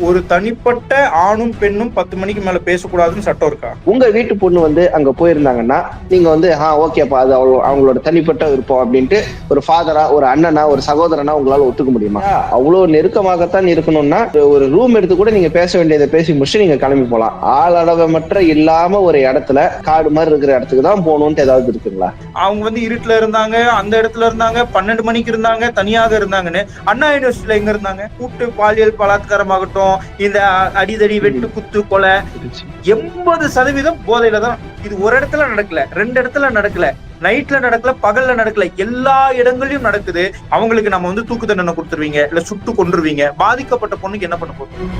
ஒரு தனிப்பட்ட ஆணும் பெண்ணும் 10 மணிக்கு மேல பேசக்கூடாதுன்னு சட்டம் இருக்கா? உங்க வீட்டு பொண்ணு வந்து அங்க போயிருந்தாங்கன்னா நீங்க வந்து ஓகேப்பா அது அவங்களோட தனிப்பட்ட விருப்பம் அப்படின்ட்டு ஒரு ஃபாதரா, ஒரு அண்ணனா, ஒரு சகோதரனா உங்களால ஒத்துக்க முடியுமா? அவ்வளவு நெருக்கமாகத்தான் இருக்கணும்னா ஒரு ரூம் எடுத்து கூட நீங்க பேச வேண்டியதை பேசி முடிச்சு நீங்க கிளம்பி போலாம். ஆளடவமற்ற இல்லாம ஒரு இடத்துல காடு மாதிரி இருக்கிற இடத்துக்கு தான் போகணும்னு ஏதாவது இருக்குங்களா? அவங்க வந்து இருட்டுல இருந்தாங்க, அந்த இடத்துல இருந்தாங்க, 12 மணிக்கு இருந்தாங்க, தனியாக இருந்தாங்கன்னு. அண்ணா யூனிவர்சிட்டியில எங்க இருந்தாங்க? கூட்டு பாலியல் பலாத்காரமாகட்டும், இந்த அடிதடி, வெட்டு, குத்து, கொலை 80% போதையில தான். இது ஒரு இடத்துல நடக்கல, 2 இடத்துல நடக்கல, நைட்ல நடக்கல, பகல்ல நடக்கல, எல்லா இடங்களையும் நடக்குது. அவங்களுக்கு நம்ம வந்து தூக்கு தண்டனை கொடுத்துருவீங்க, இல்ல சுட்டு கொன்றுவீங்க. பாதிக்கப்பட்ட பொண்ணுக்கு என்ன பண்ண போறோம்?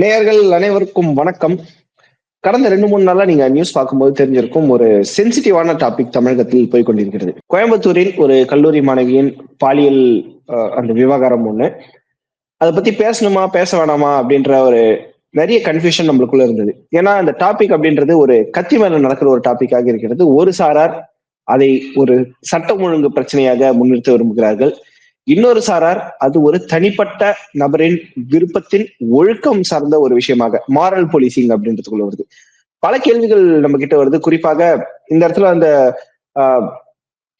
நேயர்கள் அனைவருக்கும் வணக்கம். கடந்த 2-3 நாளா நீங்க நியூஸ் பார்க்கும்போது தெரிஞ்சிருக்கும், ஒரு சென்சிட்டிவான டாபிக் தமிழகத்தில் போய் கொண்டிருக்கிறது. கோயம்புத்தூரில் ஒரு கல்லூரி மாணவியின் பாலியல் அந்த விவகாரம் ஒண்ணு. அதை பத்தி பேசணுமா பேச வேணாமா அப்படின்ற ஒரு நிறைய கன்ஃபியூஷன் நம்மளுக்குள்ள இருந்தது. ஏன்னா அந்த டாபிக் அப்படின்றது ஒரு கத்தி மேல நடக்கிற ஒரு டாபிக்காக இருக்கிறது. ஒரு சாரார் அதை ஒரு சட்டம் ஒழுங்கு பிரச்சனையாக முன்னிறுத்த விரும்புகிறார்கள். இன்னொரு சாரார் அது ஒரு தனிப்பட்ட நபரின் விருப்பத்தின் ஒழுக்கம் சார்ந்த ஒரு விஷயமாக மாரல் போலீசிங் அப்படின்றதுக்குள்ள வருது. பல கேள்விகள் நம்ம கிட்ட வருது. குறிப்பாக இந்த இடத்துல அந்த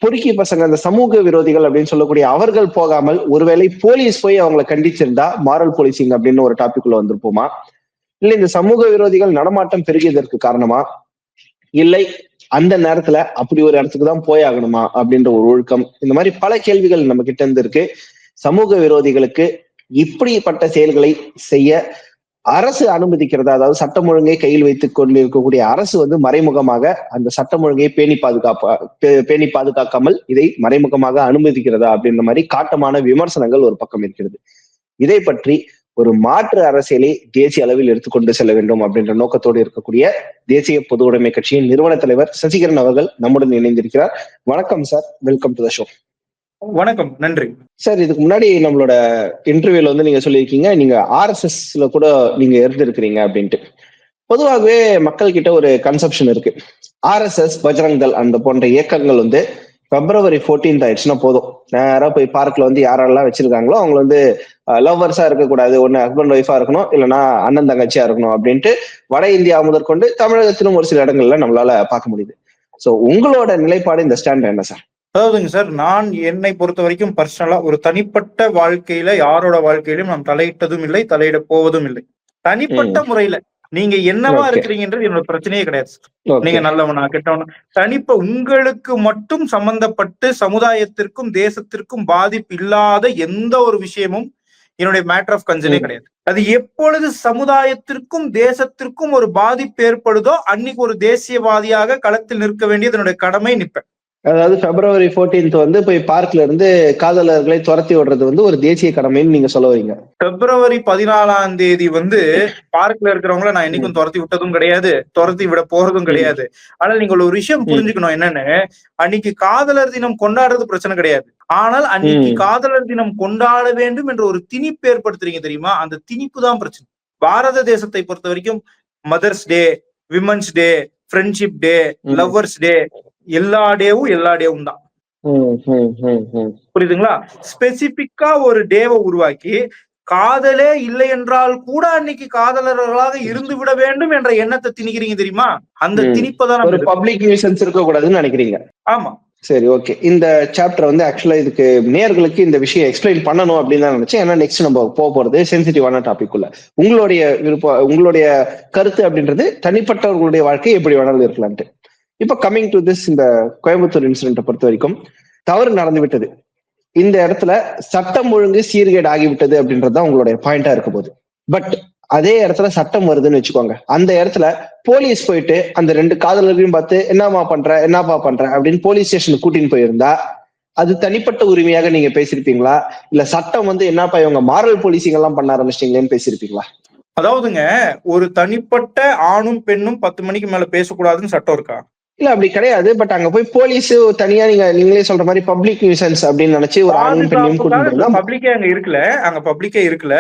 பொறுக்கி பசங்க, அந்த சமூக விரோதிகள் அப்படின்னு சொல்லக்கூடிய அவர்கள் போகாமல் ஒருவேளை போலீஸ் போய் அவங்களை கண்டிச்சிருந்தா மாரல் போலீசிங் அப்படின்னு ஒரு டாபிக் உள்ள வந்திருப்போமா? இல்ல இந்த சமூக விரோதிகள் நடமாட்டம் பெருகியதற்கு காரணமா? இல்லை அந்த நேரத்துல அப்படி ஒரு இடத்துக்கு தான் போய் ஆகணுமா அப்படின்ற ஒரு ஒழுக்கம்? இந்த மாதிரி பல கேள்விகள் நம்ம கிட்ட இருந்து இருக்கு. சமூக விரோதிகளுக்கு இப்படிப்பட்ட செயல்களை செய்ய அரசு அனுமதிக்கிறதா? அதாவது சட்டம் ஒழுங்கை கையில் வைத்துக் கொண்டு இருக்கக்கூடிய அரசு வந்து மறைமுகமாக அந்த சட்டம் ஒழுங்கை பேணி பாதுகாக்காமல் இதை மறைமுகமாக அனுமதிக்கிறதா அப்படின்ற மாதிரி காட்டமான விமர்சனங்கள் ஒரு பக்கம் இருக்கிறது. இதை பற்றி ஒரு மாற்று அரசியலை தேசிய அளவில் எடுத்துக்கொண்டு செல்ல வேண்டும் அப்படின்ற நோக்கத்தோடு இருக்கக்கூடிய தேசிய பொது உடைமை கட்சியின் நிறுவன தலைவர் சசிகரன் அவர்கள் நம்முடன் இணைந்திருக்கிறார். வணக்கம் sir, welcome to the show. வணக்கம், நன்றி சார். இதுக்கு முன்னாடி நம்மளோட இன்டர்வியூல வந்து நீங்க சொல்லியிருக்கீங்க, நீங்க RSSல கூட நீங்க இருந்திருக்கிறீங்க அப்படின்ட்டு. பொதுவாகவே மக்கள் கிட்ட ஒரு கன்செப்ஷன் இருக்கு, RSS, பஜ்ரங் தள் அந்த போன்ற இயக்கங்கள் வந்து February 14th ஆயிடுச்சுன்னா போதும், நேரா போய் பார்க்ல வந்து யாரெல்லாம் வச்சிருக்காங்களோ அவங்க வந்து லவ்வர்ஸா இருக்கக்கூடாது, ஒண்ணு ஹஸ்பண்ட் ஒய்ஃபா இருக்கணும், இல்லைன்னா அண்ணன் தங்கச்சியா இருக்கணும் அப்படின்ட்டு வட இந்தியா முதற்கொண்டு தமிழகத்திலும் ஒரு சில இடங்கள்ல நம்மளால பார்க்க முடியுது. சோ உங்களோட நிலைப்பாடு, இந்த ஸ்டாண்ட் என்ன சார்? அதாவதுங்க சார், நான் என்னை பொறுத்த வரைக்கும் பர்சனலா ஒரு தனிப்பட்ட வாழ்க்கையில யாரோட வாழ்க்கையிலும் நான் தலையிட்டதும் இல்லை, தலையிட போவதும் இல்லை. தனிப்பட்ட முறையில நீங்க என்னவா இருக்கிறீங்கன்றது என்னோட பிரச்சனையே கிடையாது. நீங்க நல்லவனா கெட்டவனா, உங்களுக்கு மட்டும் சம்பந்தப்பட்டு சமுதாயத்திற்கும் தேசத்திற்கும் பாதிப்பு இல்லாத எந்த ஒரு விஷயமும் என்னுடைய மேட்டர் ஆஃப் கன்சர்னே கிடையாது. அது எப்பொழுது சமுதாயத்திற்கும் தேசத்திற்கும் ஒரு பாதிப்பு ஏற்படுதோ அன்னைக்கு ஒரு தேசியவாதியாக களத்தில் நிற்க வேண்டியது என்னுடைய கடமை, நிற்பேன். அதாவது February 14th வந்து போய் பார்க்ல இருந்து காதலர்களை துரத்தி விடுறது வந்து ஒரு தேசிய கடமைன்னு நீங்க சொல்ல வரீங்க. February 14 வந்து பார்க்ல இருக்கிறவங்கள நான் என்னைக்கும் துரத்தி விட்டதும் கிடையாது, துரத்தி விட போறதும் கிடையாது. ஆனால் நீங்கள் ஒரு விஷயம் புரிஞ்சுக்கணும், என்னன்னு, அன்னைக்கு காதலர் தினம் கொண்டாடுறது பிரச்சனை கிடையாது. ஆனால் அன்னைக்கு காதலர் தினம் கொண்டாட வேண்டும் என்ற ஒரு திணிப்பு ஏற்படுத்துறீங்க தெரியுமா? அந்த திணிப்பு தான் பிரச்சனை. பாரத தேசத்தை பொறுத்த வரைக்கும் mothers day, womens day, friendship day, lovers day, எல்லா டேவும் தான். புரியுதுங்களா? ஸ்பெசிபிக்கா ஒரு டேவை உருவாக்கி காதலே இல்லை என்றால் கூட அன்னைக்கு காதலர்களாக இருந்து விட வேண்டும் என்ற எண்ணத்தை திணிக்கிறீங்க தெரியுமா? அந்த திணிப்பதான் ஒரு பப்ளிக் நியூசன்ஸ் இருக்க கூடாதுன்னு நினைக்கிறீங்க. ஆமா. சரி, ஓகே. இந்த சாப்டர் வந்து ஆக்சுவலா இதுக்கு நேயர்களுக்கு இந்த விஷயம் எக்ஸ்பிளைன் பண்ணணும் அப்படின்னு தான் நினைச்சேன். ஏன்னா நெக்ஸ்ட் நம்ம போறது சென்சிட்டிவான டாபிக் உள்ள. உங்களுடைய விருப்பம், உங்களுடைய கருத்து அப்படின்றது தனிப்பட்டவர்களுடைய வாழ்க்கை எப்படி வேணாலும் இருக்கலான்ட்டு. இப்ப கம்மிங் டு திஸ், இந்த கோயம்புத்தூர் இன்சிடென்ட்டை பொறுத்த வரைக்கும் தவறு நடந்து விட்டது. இந்த இடத்துல சட்டம் ஒழுங்கு சீர்கேடு ஆகிவிட்டது அப்படின்றதுதான் உங்களுடைய பாயிண்டா இருக்க போகுது. பட் அதே இடத்துல சட்டம் வருதுன்னு வச்சுக்கோங்க, அந்த இடத்துல போலீஸ் போயிட்டு அந்த 2 காதலர்களையும் பார்த்து என்னப்பா பண்ற அப்படின்னு போலீஸ் ஸ்டேஷனுக்கு கூட்டின்னு போயிருந்தா அது தனிப்பட்ட உரிமையாக நீங்க பேசிருப்பீங்களா? இல்ல சட்டம் வந்து என்னப்பா இவங்க மாரல் போலீசிங் எல்லாம் பண்ண ஆரம்பிச்சிட்டீங்களேன்னு பேசிருப்பீங்களா? அதாவதுங்க, ஒரு தனிப்பட்ட ஆணும் பெண்ணும் 10 மணிக்கு மேல பேசக்கூடாதுன்னு சட்டம் இருக்கா? இல்ல அப்படி கிடையாது. பட் அங்க போய் போலீஸ் தனியா நீங்களே சொல்ற மாதிரி பப்ளிக் நியூசன்ஸ் அப்படின்னு நினைச்சு ஒரு ஆணும் பெண்ணையும் கூட்டிட்டு பப்ளிக்கே அங்க பப்ளிக்கே இருக்கல,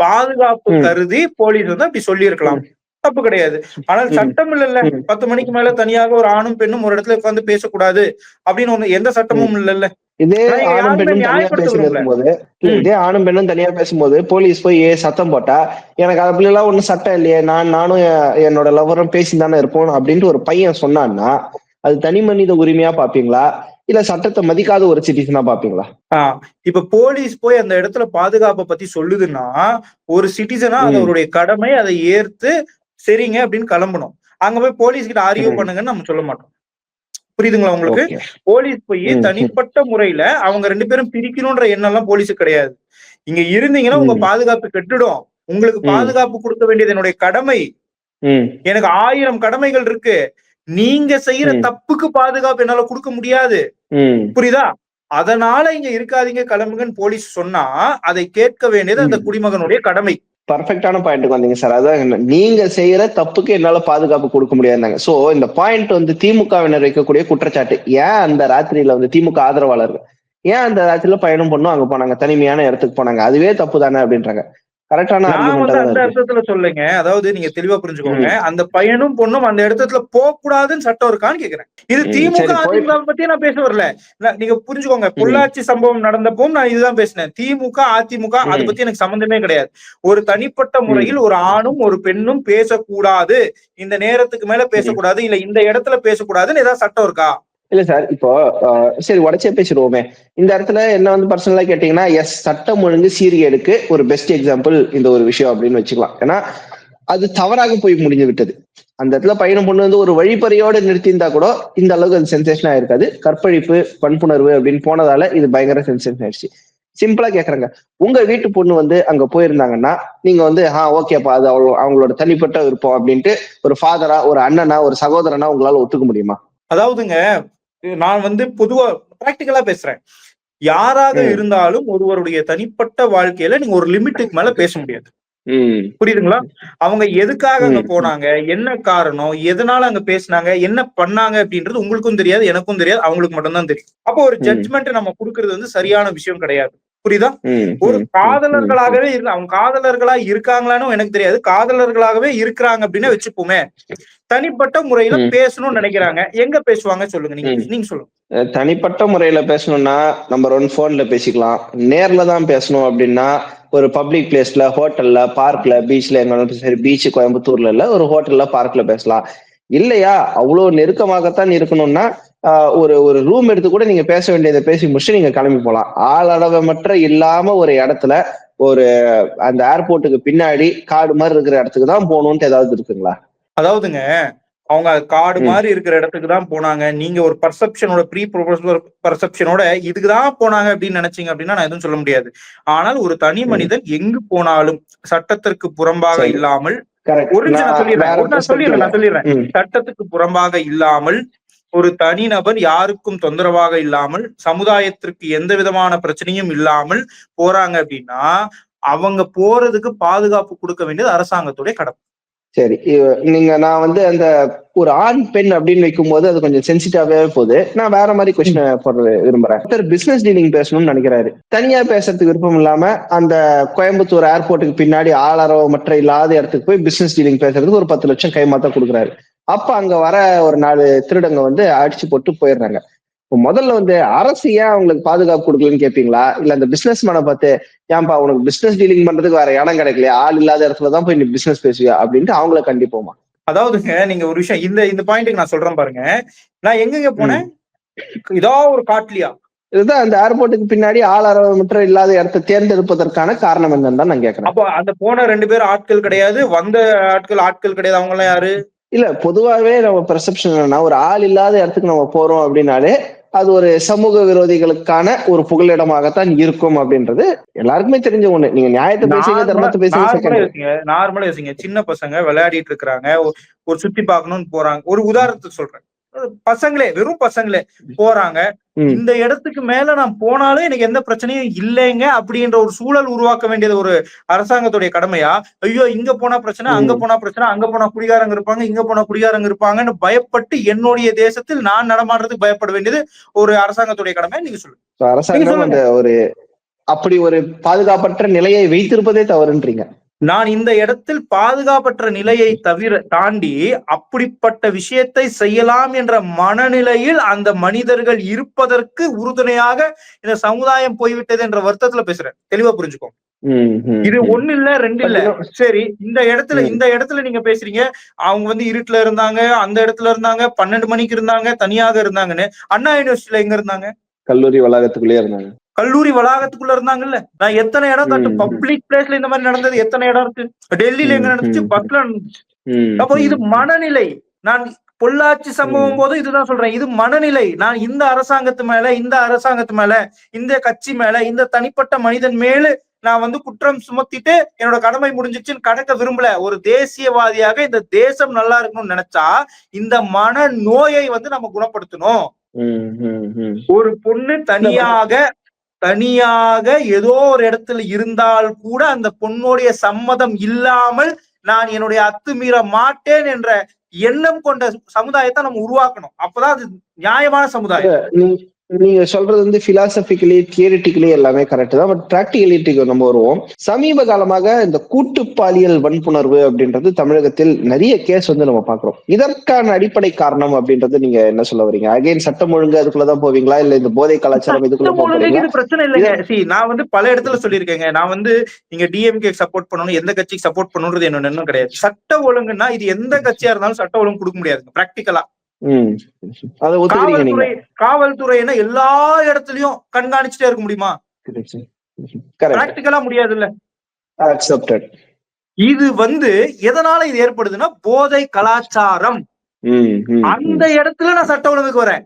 பாதுகாப்பு கருதி போலீஸ் வந்து அப்படி சொல்லி இருக்கலாம், தப்பு கிடையாது. ஆனால் சட்டம் இல்ல 10 மணிக்கு மேல தனியாக ஒரு ஆணும் பெண்ணும் ஒரு இடத்துல உட்கார்ந்து பேசக்கூடாது அப்படின்னு எந்த சட்டமும் இல்லல்ல. இதே நான் ஆணும் யாருமே பெண்ணும் தனியா நியாயப்படுத்த பேசிட்டு விரும்பல. இருக்கும்போது இதே ஆணும் பெண்ணும் தனியா பேசும்போது போலீஸ் போய் சத்தம் போட்டா, எனக்கு அப்படி எல்லாம் ஒண்ணும் சட்டம் இல்லையே, நானும் என்னோட லவரும் பேசி தானே இருப்போம் அப்படின்ட்டு ஒரு பையன் சொன்னான்னா, அது தனி மனித உரிமையா பாப்பீங்களா, இல்ல சட்டத்தை மதிக்காத ஒரு சிட்டிசனா பாப்பீங்களா? இப்ப போலீஸ் போய் அந்த இடத்துல பாதுகாப்பை பத்தி சொல்லுதுன்னா, ஒரு சிட்டிசனா அது அவருடைய கடமை, அதை ஏற்று சரிங்க அப்படின்னு கிளம்பணும். அங்க போய் போலீஸ் கிட்ட ஆர்கியூ பண்ணுங்கன்னு நம்ம சொல்ல மாட்டோம். புரியுதுங்களா உங்களுக்கு? ஓகே. போலீஸ் போய் தனிப்பட்ட முறையில அவங்க 2 பேரும் பிரிக்கணும்ன்ற எண்ணம் எல்லாம் போலீஸுக்கு கிடையாது. இங்க இருந்தீங்கன்னா உங்க பாதுகாப்பு கெட்டுடும். உங்களுக்கு பாதுகாப்பு கொடுக்க வேண்டியது என்னுடைய கடமை. எனக்கு 1000 கடமைகள் இருக்கு. நீங்க செய்யற தப்புக்கு பாதுகாப்பு என்னால கொடுக்க முடியாது. புரியுதா? அதனால இங்க இருக்காதீங்க, கிளம்புங்கன்னு போலீஸ் சொன்னா அதை கேட்க வேண்டியது அந்த குடிமகனுடைய கடமை. பர்ஃபெக்டான பாயிண்ட்க்கு வந்தீங்க சார். அதான் நீங்க செய்யற தப்புக்கு என்னால பாதுகாப்பு கொடுக்க முடியாதுங்க. சோ இந்த பாயிண்ட் வந்து திமுகவினர் வைக்கக்கூடிய குற்றச்சாட்டு. ஏன் அந்த ராத்திரியில வந்து திமுக ஆதரவாளர்கள் ஏன் அந்த ராத்திரில பயணம் பண்ணும் அங்க போனாங்க, தனிமையான இடத்துக்கு போனாங்க, அதுவே தப்பு தானே அப்படின்றாங்க. கரெக்டான நான் ஆர்குமெண்டா வந்து தான் அந்த இருக்கு. அர்த்தத்துல சொல்லுங்க. அதாவது நீங்க தெளிவா புரிஞ்சுக்கோங்க. அந்த பையனும் பொண்ணும் அந்த இடத்துல போக கூடாதுன்னு சட்டம் இருக்கான்னு கேக்குறேன். இது திமுக சரி அதிமுக பத்தியே நான் பேச வரல. நீங்க புரிஞ்சுக்கோங்க. பொள்ளாச்சி சம்பவம் நடந்தப்போ நான் இதுதான் பேசினேன். திமுக அதிமுக அதை பத்தி எனக்கு சம்பந்தமே கிடையாது. ஒரு தனிப்பட்ட முறையில் ஒரு ஆணும் ஒரு பெண்ணும் பேசக்கூடாது, இந்த நேரத்துக்கு மேல பேசக்கூடாது, இல்ல இந்த இடத்துல பேசக்கூடாதுன்னு ஏதாவது சட்டம் இருக்கா? இல்ல சார், இப்போ சரி உடச்சே பேசிடுவோமே. இந்த இடத்துல என்ன வந்து பர்சனலா கேட்டீங்கன்னா, எஸ் சட்டம் ஒழுங்கு சீர்கேடுக்கு ஒரு பெஸ்ட் எக்ஸாம்பிள் இந்த ஒரு விஷயம் அப்படின்னு வச்சுக்கலாம். ஏன்னா அது தவறாக போய் முடிஞ்சு விட்டது. அந்த இடத்துல பையனும் பொண்ணு வந்து ஒரு வழிப்பறையோடு நிறுத்தியிருந்தா கூட இந்த அளவுக்கு அது சென்சேஷனா இருக்காது. கற்பழிப்பு, வன்புணர்வு அப்படின்னு போனதால இது பயங்கர சென்சேஷன் ஆயிடுச்சு. சிம்பிளா கேக்குறேங்க, உங்க வீட்டு பொண்ணு வந்து அங்க போயிருந்தாங்கன்னா நீங்க வந்து ஓகேப்பா, அது அவங்களோட தனிப்பட்ட விருப்பம் அப்படின்ட்டு ஒரு ஃபாதரா, ஒரு அண்ணனா, ஒரு சகோதரனா உங்களால ஒத்துக்க முடியுமா? அதாவதுங்க, நான் வந்து பொதுவா பிராக்டிகலா பேசுறேன். யாராக இருந்தாலும் ஒருவருடைய தனிப்பட்ட வாழ்க்கையில நீங்க ஒரு லிமிட்டுக்கு மேல பேச முடியாது. புரியுதுங்களா? அவங்க எதுக்காக அங்க போனாங்க, என்ன காரணம், எதனால அங்க பேசினாங்க, என்ன பண்ணாங்க அப்படின்றது உங்களுக்கும் தெரியாது, எனக்கும் தெரியாது, அவங்களுக்கு மட்டும்தான் தெரியும். அப்போ ஒரு ஜட்ஜ்மெண்ட் நம்ம கொடுக்கிறது வந்து சரியான விஷயம் கிடையாது. புரியுதா? ஒரு காதலர்களாகவே அவங்க காதலர்களா இருக்காங்களான்னு எனக்கு தெரியாது. காதலர்களாகவே இருக்கிறாங்க அப்படின்னு வச்சுப்போமே. தனிப்பட்ட முறையில பேசணும்னு நினைக்கிறாங்க. எங்க பேசுவாங்க சொல்லுங்க, நீங்க சொல்லுங்க. தனிப்பட்ட முறையில பேசணும்னா நம்பர் 1 போன்ல பேசிக்கலாம். நேர்ல தான் பேசணும் அப்படின்னா ஒரு பப்ளிக் பிளேஸ்ல, ஹோட்டல்ல, பார்க்ல, பீச்ல, எங்க சரி பீச் கோயம்புத்தூர்ல இல்ல, ஒரு ஹோட்டல்ல, பார்க்ல பேசலாம். இல்லையா அவ்வளவு நெருக்கமாகத்தான் இருக்கணும்னா ஒரு ஒரு ரூம் எடுத்து கூட நீங்க பேச வேண்டியதை பேசி முடிச்சு நீங்க கிளம்பி போலாம். ஆளளவமற்ற இல்லாம ஒரு இடத்துல ஒரு அந்த ஏர்போர்ட்டுக்கு பின்னாடி காடு மாதிரி இருக்கிற இடத்துக்கு தான் போகணும்னு ஏதாவது இருக்குங்களா? அதாவதுங்க, அவங்க காடு மாதிரி இருக்கிற இடத்துக்கு தான் போனாங்க. நீங்க ஒரு பர்செப்ஷனோட பர்செப்ஷனோட இதுக்கு தான் போனாங்க அப்படின்னு நினைச்சீங்க அப்படின்னா நான் எதுவும் சொல்ல முடியாது. ஆனால் ஒரு தனி மனிதன் எங்கு போனாலும் சட்டத்திற்கு புறம்பாக இல்லாமல் ஒரு நிமிஷம் நான் சொல்லிடுறேன். சட்டத்துக்கு புறம்பாக இல்லாமல் ஒரு தனிநபர் யாருக்கும் தொந்தரவாக இல்லாமல் சமுதாயத்திற்கு எந்த விதமான பிரச்சனையும் இல்லாமல் போறாங்க அப்படின்னா அவங்க போறதுக்கு பாதுகாப்பு கொடுக்க வேண்டியது அரசாங்கத்துடைய கடமை. சரி, நான் வந்து அந்த ஒரு ஆண் பெண் அப்படின்னு வைக்கும் போது அது கொஞ்சம் சென்சிட்டிவாவே போகுது. நான் வேற மாதிரி கொஸ்டின் போட விரும்புறேன். பிசினஸ் டீலிங் பேசணும்னு நினைக்கிறாரு. தனியா பேசுறதுக்கு விருப்பம் இல்லாம அந்த கோயம்புத்தூர் ஏர்போர்ட்டுக்கு பின்னாடி ஆளரவமற்ற இல்லாத இடத்துக்கு போய் பிசினஸ் டீலிங் பேசுறதுக்கு ஒரு 10 லட்சம் கைமாத்தா கொடுக்குறாரு. அப்ப அங்க வர ஒரு 4 திருடங்க வந்து அடிச்சு போட்டு போயிடுறாங்க. முதல்ல வந்து அரசு ஏன் அவங்களுக்கு பாதுகாப்பு கொடுக்கலன்னு கேட்பீங்களா, இல்ல அந்த பிசினஸ் மேனை பார்த்து ஏன்பா உனக்கு பிசினஸ் டீலிங் பண்றதுக்கு வேற இடம் கிடைக்கலையா, ஆள் இல்லாத இடத்துலதான் போய் நீ பிசினஸ் பேசுவியா அப்படின்ட்டு அவங்கள கண்டிப்போமா? அதாவதுங்க, நீங்க ஒரு விஷயம் இந்த பாயிண்ட்டுக்கு நான் சொல்றேன் பாருங்க. நான் எங்க போனேன், இதோ ஒரு காட்லியா இதுதான் அந்த ஏர்போர்ட்டுக்கு பின்னாடி ஆளரவமற்ற இல்லாத இடத்தை தேர்ந்தெடுப்பதற்கான காரணம் என்னன்னு தான் நான் கேட்கிறேன். அப்போ அந்த போன 2 பேரும் ஆட்கள் கிடையாது, வந்த ஆட்கள் கிடையாது. அவங்க எல்லாம் யாரு? இல்ல, பொதுவாவே நம்ம பெர்செப்ஷன் என்னன்னா ஒரு ஆள் இல்லாத இடத்துக்கு நம்ம போறோம் அப்படின்னாலே அது ஒரு சமூக விரோதிகளுக்கான ஒரு புகலிடமாகத்தான் இருக்கும் அப்படின்றது எல்லாருக்குமே தெரிஞ்ச ஒண்ணு. நீங்க நியாயத்தை பேசுங்க, தர்மத்தை பேசுங்க. நார்மலா யோசிங்க. சின்ன பசங்க விளையாடிட்டு இருக்கிறாங்க, ஒரு சுத்தி பார்க்கணும்னு போறாங்க. ஒரு உதாரணத்துக்கு சொல்றேன். பசங்களே, வெறும் பசங்களே போறாங்க. இந்த இடத்துக்கு மேல நான் போனாலும் எனக்கு எந்த பிரச்சனையும் இல்லைங்க அப்படின்ற ஒரு சூழல் உருவாக்க வேண்டியது ஒரு அரசாங்கத்துடைய கடமையா? ஐயோ இங்க போனா பிரச்சனை, அங்க போனா பிரச்சனை, அங்க போனா குடிகாரங்க இருப்பாங்க, இங்க போனா குடிகாரங்க இருப்பாங்கன்னு பயப்பட்டு என்னுடைய தேசத்தில் நான் நடமாடுறதுக்கு பயப்பட வேண்டியது ஒரு அரசாங்கத்துடைய கடமை. நீங்க சொல்லுங்க. அரசாங்கம் அந்த ஒரு அப்படி ஒரு பாதுகாப்பற்ற நிலையை வைத்திருப்பதே தவறுன்றீங்க. நான் இந்த இடத்தில் பாதுகாப்பற்ற நிலையை தாண்டி அப்படிப்பட்ட விஷயத்தை செய்யலாம் என்ற மனநிலையில் அந்த மனிதர்கள் இருப்பதற்கு உறுதுணையாக இந்த சமுதாயம் போய்விட்டது என்ற வருத்தத்துல பேசுறேன். தெளிவா புரிஞ்சுக்கோ. இது ஒண்ணு இல்ல, ரெண்டு இல்ல. சரி, இந்த இடத்துல நீங்க பேசுறீங்க, அவங்க வந்து இருட்டுல இருந்தாங்க, அந்த இடத்துல இருந்தாங்க, 12 மணிக்கு இருந்தாங்க, தனியாக இருந்தாங்கன்னு. அண்ணா யூனிவர்சிட்டியில எங்க இருந்தாங்க? கல்லூரி வளாகத்துக்குள்ளே இருந்தாங்க. கல்லூரி வளாகத்துக்குள்ள இருந்தாங்கல்ல. நான் எத்தனை இடம் காட்டு, பப்ளிக் பிளேஸ்ல இந்த மாதிரி நடந்தது எத்தனை இடம் இருக்கு. டெல்லியில எங்க நடந்துச்சு, பஸ்ல நடந்துச்சு. அப்போ இது மனநிலை. நான் பொள்ளாச்சி சம்பவம் போது இதுதான் சொல்றேன். இது மனநிலை. நான் இந்த அரசாங்கத்து மேல, இந்த கட்சி மேல, இந்த தனிப்பட்ட மனிதன் மேல நான் வந்து குற்றம் சுமத்திட்டு என்னோட கடமை முடிஞ்சிச்சுன்னு கடக்க விரும்பல. ஒரு தேசியவாதியாக இந்த தேசம் நல்லா இருக்கணும்னு நினைச்சா இந்த மன நோயை வந்து நம்ம குணப்படுத்தணும். ஒரு பொண்ணு தனியாக ஏதோ ஒரு இடத்துல இருந்தால் கூட அந்த பொண்ணுடைய சம்மதம் இல்லாமல் நான் என்னுடைய அத்துமீற மாட்டேன் என்ற எண்ணம் கொண்ட சமுதாயத்தை நம்ம உருவாக்கணும். அப்பதான் அது நியாயமான சமுதாயம். நீங்க சொல்றது வந்து பிலாசபிக்கலி தியரிட்டிக்கலி எல்லாமே கரெக்ட் தான். பட் பிராக்டிகலிட்டிக்கு நம்ம வருவோம். சமீப காலமாக இந்த கூட்டு பாலியல் வன்புணர்வு அப்படின்றது தமிழகத்தில் நிறைய கேஸ் வந்து நம்ம பாக்குறோம். இதற்கான அடிப்படை காரணம் அப்படின்றது நீங்க என்ன சொல்ல வரீங்க? அகைன் சட்டம் ஒழுங்கு அதுக்குள்ளதான் போவீங்களா, இல்ல இந்த போதை கலாச்சாரம் இதுக்குள்ள போவீங்களா? இது பிரச்சனை இல்லைங்க. நான் வந்து பல இடத்துல சொல்லியிருக்கேங்க. நான் வந்து நீங்க டிஎம்கே சப்போர்ட் பண்ணணும், எந்த கட்சிக்கு சப்போர்ட் பண்ணணும்ன்றது என்னோட எண்ணம் கிடையாது. சட்ட ஒழுங்குன்னா இது எந்த கட்சியா இருந்தாலும் சட்ட ஒழுங்கு கொடுக்க முடியாது பிராக்டிகலா. காவல்துறைனா எல்லா இடத்துலயும் கண்காணிச்சுட்டே இருக்க முடியுமா? பிராக்டிகலா முடியாது இல்ல. இது வந்து எதனால இது ஏற்படுதுன்னா போதை கலாச்சாரம். அந்த இடத்துல நான் சட்ட ஒழுங்குக்கு வரேன்.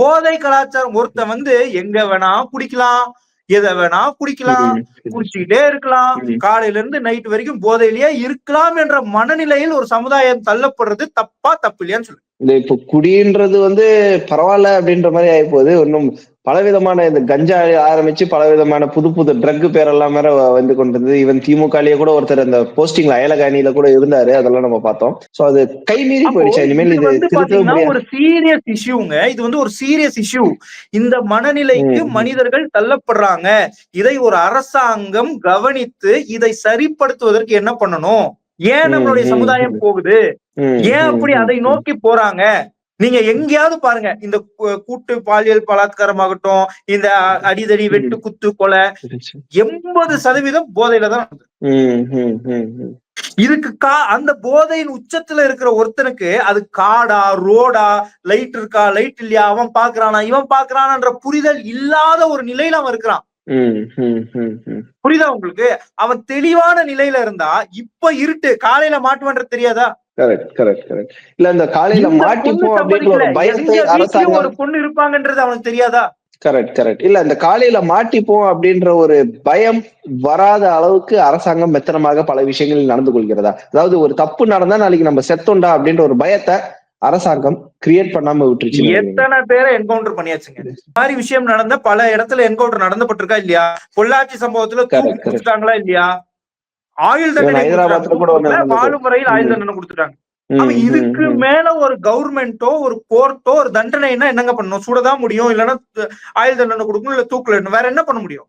போதை கலாச்சாரம் ஒருத்தன் வந்து எங்க வேணா குடிக்கலாம், எதை வேணா குடிக்கலாம், குடிச்சுக்கிட்டே இருக்கலாம், காலையில இருந்து நைட் வரைக்கும் போதையிலேயே இருக்கலாம் என்ற மனநிலையில் ஒரு சமுதாயம் தள்ளப்படுறது தப்பு இல்லையான்னு சொல்லு. இந்த இப்ப குடின்றது வந்து பரவாயில்ல அப்படின்ற மாதிரி ஆகி போகுது. இன்னும் பலவிதமான இந்த கஞ்சா ஆரம்பிச்சு பலவிதமான புது ட்ரக் பேரெல்லாம் வேற வந்து கொண்டிருந்தது. ஈவன் திமுகலயே கூட ஒருத்தர் அந்த போஸ்டிங்ல அயலகாணியில கூட இருந்தாரு. அதெல்லாம் நம்ம பார்த்தோம். சோ அது கைமீறி போயிடுச்சு. இனிமேல் இது ஒரு சீரியஸ் இஷ்யூங்க. இது வந்து ஒரு சீரியஸ் இஷ்யூ. இந்த மனநிலைக்கு மனிதர்கள் தள்ளப்படுறாங்க. இதை ஒரு அரசாங்கம் கவனித்து இதை சரிப்படுத்துவதற்கு என்ன பண்ணணும்? ஏன் நம்மளுடைய சமுதாயம் போகுது, ஏன் அப்படி அதை நோக்கி போறாங்க? நீங்க எங்கேயாவது பாருங்க, இந்த கூட்டு பாலியல் பலாத்காரமாகட்டும், இந்த அடிதடி வெட்டு குத்து கொலை 80% போதையில தான். இதுக்கு அந்த போதையின் உச்சத்துல இருக்கிற ஒருத்தனுக்கு அது காடா ரோடா, லைட் இருக்கா லைட் இல்லையா, அவன் பாக்குறானா இவன் பாக்குறானான்ற புரிதல் இல்லாத ஒரு நிலையில அவன் இருக்கிறான். புரியுதா உங்களுக்கு? அவன் தெளிவான நிலையில இருந்தா இப்ப இருட்டு காலையில மாட்டுவன்றது தெரியாதா? இல்ல இந்த காலையில மாட்டிப்போம் அப்படின்ற ஒரு பயத்தை அரசாங்கம், ஒரு பொண்ணு இருப்பாங்கன்றது அவனுக்கு தெரியாதா? கரெக்ட். இல்ல இந்த காலையில மாட்டிப்போம் அப்படின்ற ஒரு பயம் வராத அளவுக்கு அரசாங்கம் மெத்தனமாக பல விஷயங்களில் நடந்து கொள்கிறதா? அதாவது ஒரு தப்பு நடந்தா நாளைக்கு நம்ம செத்தோண்டா அப்படின்ற ஒரு பயத்தை அரசாங்கம் கிரியேட் பண்ணாம விட்டுருச்சு. எத்தனை பேரை என்கவுண்டர் பண்ணியாச்சுங்க. இந்த மாதிரி விஷயம் நடந்த பல இடத்துல என்கவுண்டர் நடந்துபட்டிருக்கா இல்லையா? பொள்ளாச்சி சம்பவத்துல கொடுத்துட்டாங்களா இல்லையா? ஆயுள் தண்டனை வாழும் வரையில் ஆயுள் தண்டனை கொடுத்துட்டாங்க. இதுக்கு மேல ஒரு கவர்மெண்டோ ஒரு கோர்ட்டோ ஒரு தண்டனைன்னா என்னங்க பண்ணணும்? சுடதான் முடியும், இல்லைன்னா ஆயுள் தண்டனை கொடுக்கணும், இல்ல தூக்குல, வேற என்ன பண்ண முடியும்?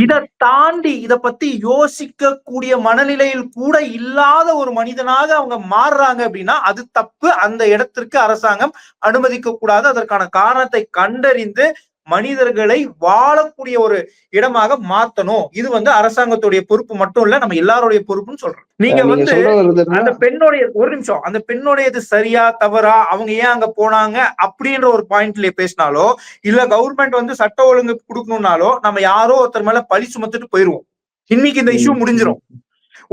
இதை தாண்டி இத பத்தி யோசிக்க கூடிய மனநிலையில் கூட இல்லாத ஒரு மனிதனாக அவங்க மாறுறாங்க அப்படின்னா அது தப்பு. அந்த இடத்திற்கு அரசாங்கம் அனுமதிக்க கூடாது. அதற்கான காரணத்தை கண்டறிந்து மனிதர்களை வாழக்கூடிய ஒரு இடமாக மாத்தணும். இது வந்து அரசாங்கத்துடைய பொறுப்பு மட்டும் இல்ல, நம்ம எல்லாருடைய பொறுப்புன்னு சொல்றோம். நீங்க வந்து அந்த பெண்ணுடைய ஒரு நிமிஷம், அந்த பெண்ணுடையது சரியா தவறா, அவங்க ஏன் அங்க போனாங்க அப்படின்ற ஒரு பாயிண்ட்ல பேசினாலோ, இல்ல கவர்மெண்ட் வந்து சட்ட ஒழுங்கு கொடுக்கணும்னாலோ நம்ம யாரோ ஒருத்தர் மேல பழி சுமத்துட்டு போயிருவோம். இன்னைக்கு இந்த இஷ்யூ முடிஞ்சிடும்.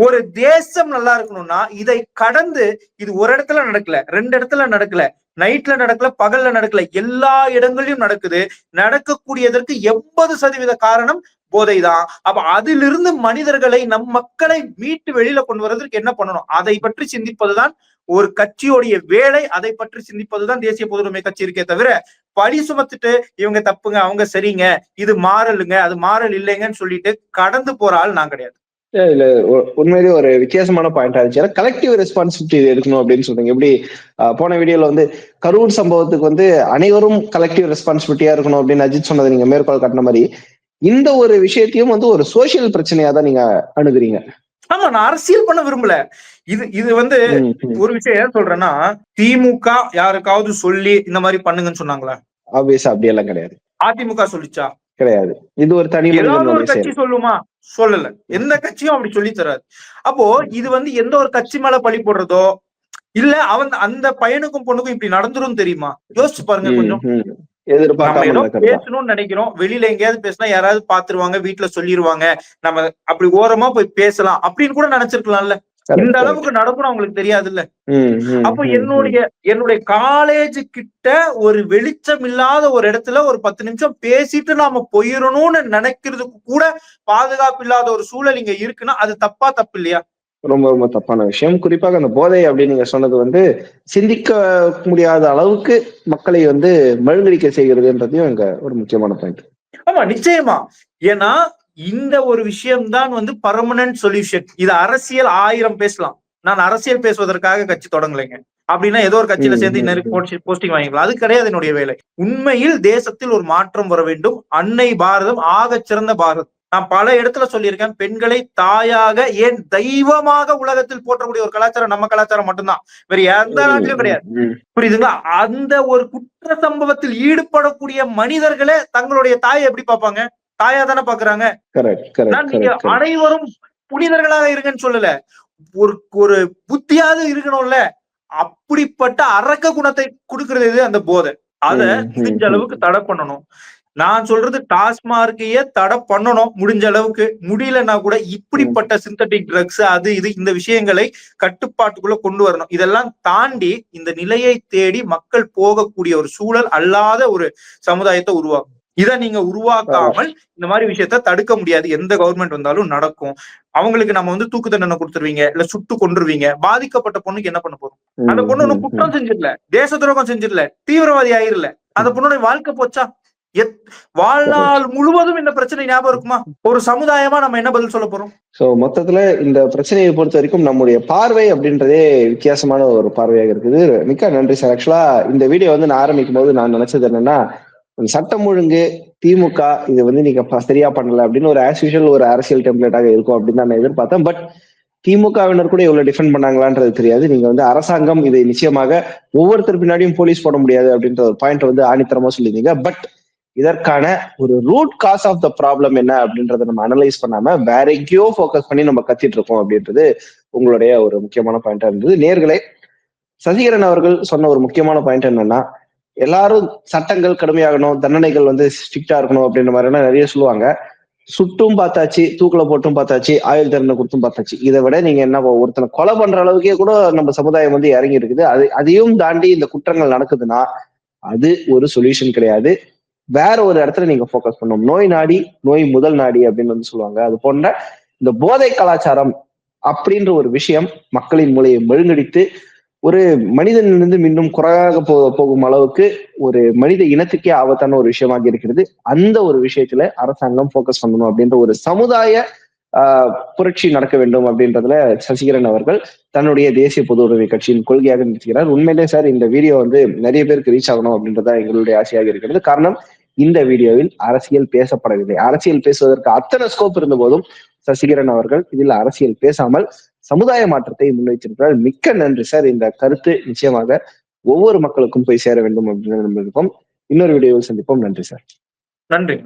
ஒரு தேசம் நல்லா இருக்கணும்னா இதை கடந்து, இது ஒரு இடத்துல நடக்கல, 2 இடத்துல நடக்கல, நைட்ல நடக்கல, பகல்ல நடக்கல, எல்லா இடங்களிலும் நடக்குது. நடக்கக்கூடியதற்கு 80% காரணம் போதைதான். அப்ப அதிலிருந்து மனிதர்களை நம் மக்களை மீட்டு வெளியில கொண்டு வர்றதுக்கு என்ன பண்ணணும்? அதை பற்றி சிந்திப்பதுதான் ஒரு கட்சியோடைய வேலை. அதை பற்றி சிந்திப்பதுதான் தேசிய பொதுவுடைமை கட்சி இருக்கே தவிர பழி சுமத்துட்டு இவங்க தப்புங்க அவங்க சரிங்க, இது மாறலுங்க அது மாறல் இல்லைங்கன்னு சொல்லிட்டு கடந்து போற ஆள் நான் கிடையாது. இல்ல உண்மையிலேயே ஒரு வித்தியாசமான பாயிண்ட் ஆச்சு. ஏன்னா கலெக்டிவ் ரெஸ்பான்சிபிலிட்டி எடுக்கணும் அப்படின்னு சொல்றீங்க. எப்படி போன வீடியோல வந்து கரூர் சம்பவத்துக்கு வந்து அனைவரும் கலெக்டிவ் ரெஸ்பான்சிபிலிட்டியா இருக்கணும் அப்படின்னு அஜித் சொன்னதை நீங்க மேற்கோள் காட்டின மாதிரி இந்த ஒரு விஷயத்தையும் வந்து ஒரு சோசியல் பிரச்சனையா தான் நீங்க அணுகுறீங்க. ஆமா, நான் அரசியல் பண்ண விரும்பல. இது வந்து ஒரு விஷயம் ஏன் சொல்றேன்னா, திமுக யாருக்காவது சொல்லி இந்த மாதிரி பண்ணுங்கன்னு சொன்னாங்களா? ஆப்வியஸா அப்படியெல்லாம் கிடையாது. அதிமுக சொல்லிச்சா? கிடையாது. இது ஒரு தனி ஏதாவது ஒரு மனிதனுடைய கட்சி செயல். சொல்லுமா? சொல்லல. எந்த கட்சியும் அப்படி சொல்லி தராது. அப்போ இது வந்து எந்த ஒரு கட்சி மேல பழி போடுறதோ, இல்ல அந்த பையனுக்கும் பொண்ணுக்கும் இப்படி நடந்துரும் தெரியுமா? யோசிச்சு பாருங்க கொஞ்சம். நம்ம எதிர்பார்க்காம ஏதோ நடக்கிறதா. பேசணும்னு நினைக்கிறோம். வெளியில எங்கேயாவது பேசினா யாராவது பாத்துருவாங்க, வீட்டுல சொல்லிருவாங்க. நம்ம அப்படி ஓரமா போய் பேசலாம் அப்படின்னு கூட நினைச்சிருக்கலாம்ல. இந்த அளவுக்கு நடக்கும் அவங்களுக்கு தெரியாதுல்ல. அப்போ என்னுடைய காலேஜ் கிட்ட ஒரு வெளிச்சம் இல்லாத ஒரு இடத்துல ஒரு 10 நிமிஷம் பேசிட்டு நாம போயிடணும்னு நினைக்கிறதுக்கு கூட பாதுகாப்பு இல்லாத ஒரு சூழல் இங்க இருக்குன்னா அது தப்பு இல்லையா? ரொம்ப ரொம்ப தப்பான விஷயம். குறிப்பாக அந்த போதை அப்படின்னு நீங்க சொன்னது சிந்திக்க முடியாத அளவுக்கு மக்களை மழுங்கடிக்க செய்கிறதுன்றதையும் இங்க ஒரு முக்கியமான பாயிண்ட். ஆமா, நிச்சயமா. ஏன்னா இந்த ஒரு விஷயம் தான் பர்மனன்ட் சொல்யூஷன். இது அரசியல் 1000 பேசலாம். நான் அரசியல் பேசுவதற்காக கட்சி தொடங்கலைங்க. அப்படின்னா ஏதோ ஒரு கட்சியில சேர்ந்து இன்னொரு போஸ்டிங் வாங்கிக்கலாம். அது கிடையாது என்னுடைய வேலை. உண்மையில் தேசத்தில் ஒரு மாற்றம் வர வேண்டும். அன்னை பாரதம் ஆகச் சிறந்த பாரதம். நான் பல இடத்துல சொல்லியிருக்கேன். பெண்களை தாயாக, ஏன் தெய்வமாக உலகத்தில் போற்றக்கூடிய ஒரு கலாச்சாரம் நம்ம கலாச்சாரம் மட்டும்தான். வேற எந்த நாட்டிலும் கிடையாது. புரியுதுங்களா? அந்த ஒரு குற்ற சம்பவத்தில் ஈடுபடக்கூடிய மனிதர்களே தங்களுடைய தாயை எப்படி பார்ப்பாங்க? தாயா தானே பாக்குறாங்க. நீங்க அனைவரும் புனிதர்களாக இருங்கன்னு சொல்லல. ஒரு புத்தியாவது இருக்கணும்ல. அப்படிப்பட்ட அரக்க குணத்தை கொடுக்கிறது அந்த போதை. அத முடிஞ்ச அளவுக்கு தடை பண்ணணும். நான் சொல்றது டாஸ்மார்க்கையே தடை பண்ணணும் முடிஞ்ச அளவுக்கு. முடியலன்னா கூட இப்படிப்பட்ட சிந்தட்டிக் ட்ரக்ஸ் அது இது இந்த விஷயங்களை கட்டுப்பாட்டுக்குள்ள கொண்டு வரணும். இதெல்லாம் தாண்டி இந்த நிலையை தேடி மக்கள் போகக்கூடிய ஒரு சூழல் அல்லாத ஒரு சமுதாயத்தை உருவாக்கும். இதை நீங்க உருவாக்காமல் இந்த மாதிரி விஷயத்த தடுக்க முடியாது. எந்த கவர்மெண்ட் வந்தாலும் நடக்கும். அவங்களுக்கு நம்ம தூக்கு தண்டனை கொடுத்துருவீங்க, இல்ல சுட்டு கொன்றுவீங்க. பாதிக்கப்பட்ட பொண்ணுக்கு என்ன பண்ண போறோம்? அந்த பொண்ணு ஒன்னும் குற்றம் செஞ்சிடல, தேச துரோகம் செஞ்சிடல, தீவிரவாதி ஆயிரல. அந்த பொண்ணுடைய வாழ்க்கை போச்சா? வாழ்நாள் முழுவதும் இந்த பிரச்சனை ஞாபகம் இருக்குமா? ஒரு சமுதாயமா நம்ம என்ன பதில் சொல்ல போறோம்? சோ மொத்தத்துல இந்த பிரச்சனையை பொறுத்த வரைக்கும் நம்முடைய பார்வை அப்படின்றதே வித்தியாசமான ஒரு பார்வையாக இருக்குது. மிக்க நன்றி சார். ஆக்சுவலா இந்த வீடியோ நான் ஆரம்பிக்கும் போது நான் நினைச்சது என்னன்னா, சட்டம் ஒழுங்கு திமுக இது நீங்க சரியா பண்ணல அப்படின்னு ஒரு ஆஸ் யூஷுவல் ஒரு அரசியல் டெம்ப்ளேட்டாக இருக்கும் அப்படின்னு நான் எதிர்பார்த்தேன். பட் திமுகவினர் கூட இவ்வளவு டிஃபெண்ட் பண்ணாங்களான்றது தெரியாது. நீங்க அரசாங்கம் இதை நிச்சயமாக ஒவ்வொருத்தர் பின்னாடியும் போலீஸ் போட முடியாது அப்படின்ற ஒரு பாயிண்ட் ஆணித்தரமா சொல்லியிருந்தீங்க. பட் இதற்கான ஒரு root cause of the problem என்ன அப்படின்றத நம்ம அனலைஸ் பண்ணாம வேற எங்கேயோ ஃபோக்கஸ் பண்ணி நம்ம கத்திட்டு இருக்கோம் அப்படின்றது உங்களுடைய ஒரு முக்கியமான பாயிண்டா இருந்தது. நேர்களே, சசிகரன் அவர்கள் சொன்ன ஒரு முக்கியமான பாயிண்ட் என்னன்னா, எல்லாரும் சட்டங்கள் கடுமையாகணும், தண்டனைகள் ஸ்ட்ரிக்டா இருக்கணும் அப்படின்ற மாதிரி நிறைய சொல்லுவாங்க. சுட்டும் பார்த்தாச்சு, தூக்குல போட்டும் பார்த்தாச்சு, ஆயுள் தண்டனை கொடுத்தும் பார்த்தாச்சு. இதை விட நீங்க என்ன ஒருத்தனை கொலை பண்ற அளவுக்கே கூட நம்ம சமுதாயம் இறங்கி இருக்குது. அதையும் தாண்டி இந்த குற்றங்கள் நடக்குதுன்னா அது ஒரு சொல்யூஷன் கிடையாது. வேற ஒரு இடத்துல நீங்க ஃபோக்கஸ் பண்ணணும். நோய் நாடி நோய் முதல் நாடி அப்படின்னு சொல்லுவாங்க. அது போன்ற இந்த போதை கலாச்சாரம் அப்படின்ற ஒரு விஷயம் மக்களின் மூளையை மழுங்கடித்து ஒரு மனிதனிலிருந்து மீண்டும் குறையாக போகும் அளவுக்கு ஒரு மனித இனத்துக்கே ஆபத்தான ஒரு விஷயமாக இருக்கிறது. அந்த ஒரு விஷயத்துல அரசாங்கம் ஃபோக்கஸ் பண்ணணும் அப்படின்ற ஒரு சமுதாய புரட்சி நடக்க வேண்டும் அப்படின்றதுல சசிகரன் அவர்கள் தன்னுடைய தேசிய பொது உரிமை கட்சியின் கொள்கையாக நிறுத்துகிறார். உண்மையிலே சார் இந்த வீடியோ நிறைய பேருக்கு ரீச் ஆகணும் அப்படின்றதா எங்களுடைய ஆசையாக இருக்கிறது. காரணம், இந்த வீடியோவில் அரசியல் பேசப்படவில்லை. அரசியல் பேசுவதற்கு அத்தனை ஸ்கோப் இருந்த போதும் சசிகரன் அவர்கள் இதில் அரசியல் பேசாமல் சமுதாய மாற்றத்தை முன்வைத்திருக்கிறார். மிக்க நன்றி சார். இந்த கருத்து நிச்சயமாக ஒவ்வொரு மக்களுக்கும் போய் சேர வேண்டும் அப்படின்னு நம்ம இருக்கோம். இன்னொரு வீடியோவில் சந்திப்போம். நன்றி சார். நன்றி.